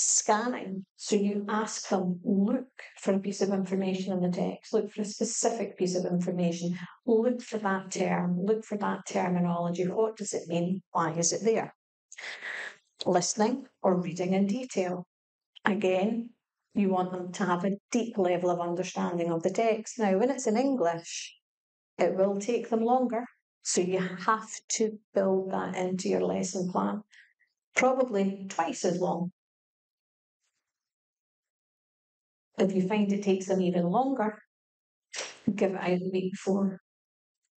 Scanning, so you ask them, look for a piece of information in the text, look for a specific piece of information, look for that term, look for that terminology. What does it mean? Why is it there? Listening or reading in detail. Again, you want them to have a deep level of understanding of the text. Now, when it's in English, it will take them longer, so you have to build that into your lesson plan. Probably twice as long. If you find it takes them even longer, give it out the week before.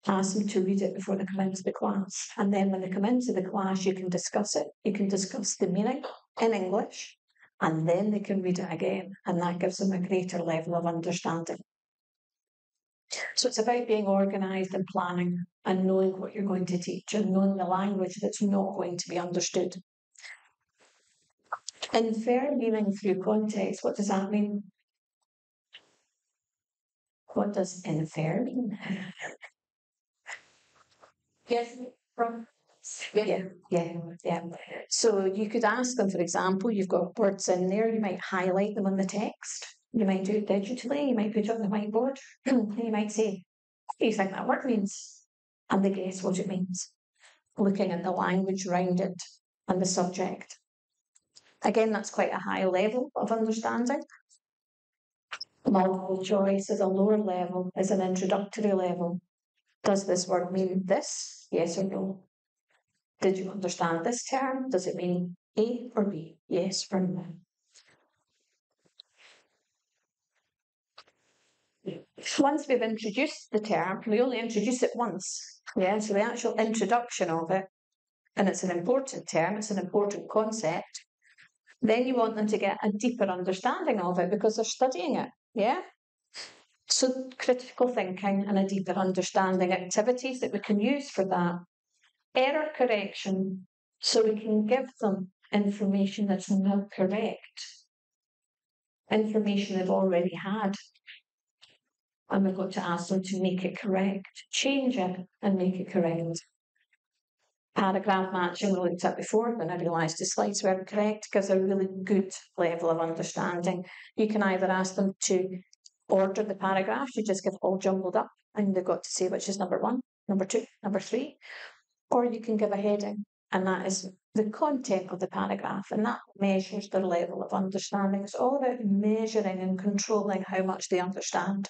Ask them to read it before they come into the class. And then when they come into the class, you can discuss it. You can discuss the meaning in English, and then they can read it again. And that gives them a greater level of understanding. So it's about being organised and planning and knowing what you're going to teach and knowing the language that's not going to be understood. Infer meaning through context. What does that mean? What does infer mean? Yes, yeah. So you could ask them, for example, you've got words in there, you might highlight them on the text. You might do it digitally, you might put it on the whiteboard. You might say, what do you think that word means? And they guess what it means. Looking at the language around it and the subject. Again, that's quite a high level of understanding. Multiple choice is a lower level, is an introductory level. Does this word mean this? Yes or no? Did you understand this term? Does it mean A or B? Yes or no? Once we've introduced the term, we only introduce it once. Yeah, so the actual introduction of it, and it's an important term, it's an important concept, then you want them to get a deeper understanding of it because they're studying it. Yeah? So critical thinking and a deeper understanding, activities that we can use for that. Error correction, so we can give them information that's not correct, information they've already had, and we've got to ask them to make it correct, change it and make it correct. Paragraph matching we looked at before, when I realised the slides weren't correct, gives a really good level of understanding. You can either ask them to order the paragraphs, you just give it all jumbled up and they've got to say which is number 1, number 2, number 3, or you can give a heading and that is the content of the paragraph, and that measures their level of understanding. It's all about measuring and controlling how much they understand.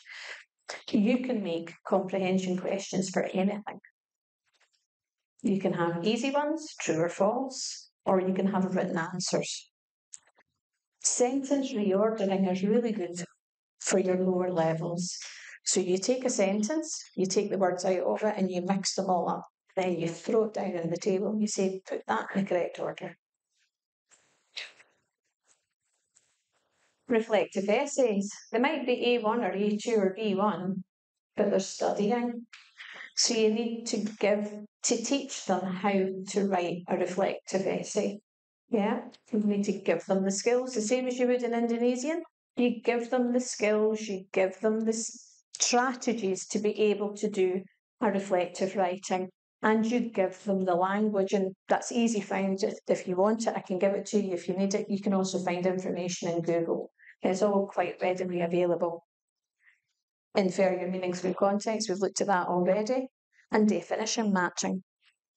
You can make comprehension questions for anything. You can have easy ones, true or false, or you can have written answers. Sentence reordering is really good for your lower levels. So you take a sentence, you take the words out of it and you mix them all up. Then you throw it down on the table and you say, put that in the correct order. Reflective essays. They might be A1 or A2 or B1, but they're studying. So you need to teach them how to write a reflective essay. Yeah, you need to give them the skills, the same as you would in Indonesian. You give them the skills, you give them the strategies to be able to do a reflective writing, and you give them the language, and that's easy found. If you want it, I can give it to you. If you need it, you can also find information in Google. It's all quite readily available. Infer your meaning through context, we've looked at that already, and definition matching.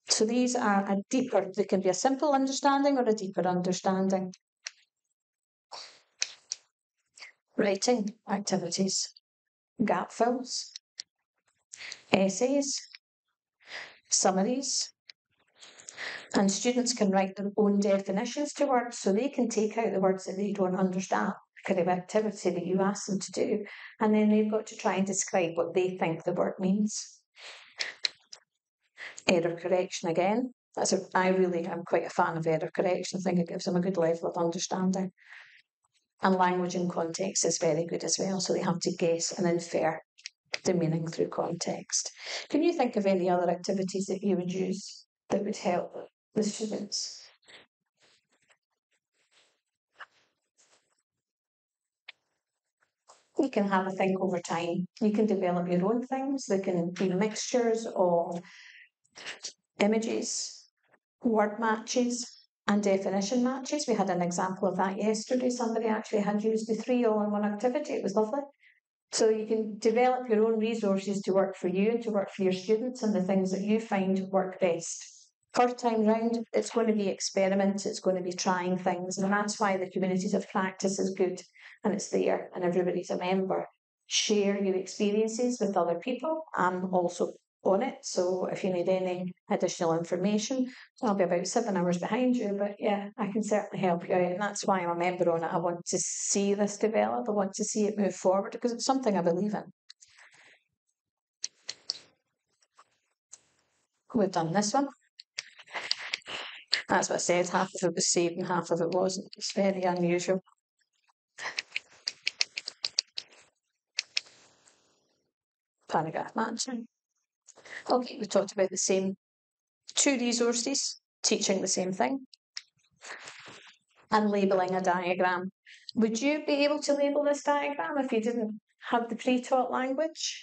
So these are a deeper, they can be a simple understanding or a deeper understanding. Writing activities, gap fills, essays, summaries, and students can write their own definitions to words, so they can take out the words that they don't understand, the kind of activity that you ask them to do, and then they've got to try and describe what they think the word means. Error correction again. I'm quite a fan of error correction. I think it gives them a good level of understanding. And language and context is very good as well, so they have to guess and infer the meaning through context. Can you think of any other activities that you would use that would help the students? You can have a think over time. You can develop your own things. They can be mixtures of images, word matches, and definition matches. We had an example of that yesterday. Somebody actually had used the 3 all in one activity. It was lovely. So you can develop your own resources to work for you and to work for your students and the things that you find work best. First time round, it's going to be experiments, it's going to be trying things, and that's why the communities of practice is good, and it's there, and everybody's a member. Share your experiences with other people. I'm also on it, so if you need any additional information, I'll be about 7 hours behind you, but yeah, I can certainly help you out, and that's why I'm a member on it. I want to see this develop, I want to see it move forward, because it's something I believe in. We've done this one. That's what I said, half of it was saved and half of it wasn't. It's very unusual. Paragraph matching. Okay, we talked about the same 2 resources, teaching the same thing, and labelling a diagram. Would you be able to label this diagram if you didn't have the pre-taught language?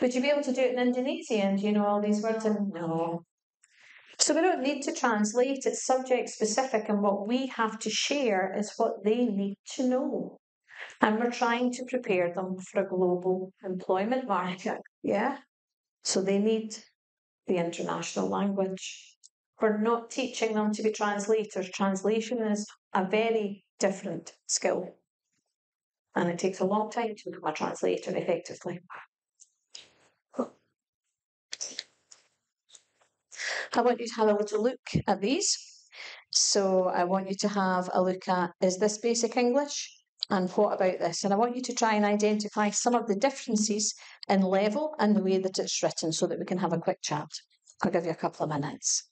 Would you be able to do it in Indonesian? Do you know all these words? No. So we don't need to translate, it's subject specific, and what we have to share is what they need to know. And we're trying to prepare them for a global employment market, yeah? So they need the international language. We're not teaching them to be translators. Translation is a very different skill. And it takes a long time to become a translator effectively. I want you to have a little look at these. So I want you to have a look at, is this basic English? And what about this? And I want you to try and identify some of the differences in level and the way that it's written so that we can have a quick chat. I'll give you a couple of minutes.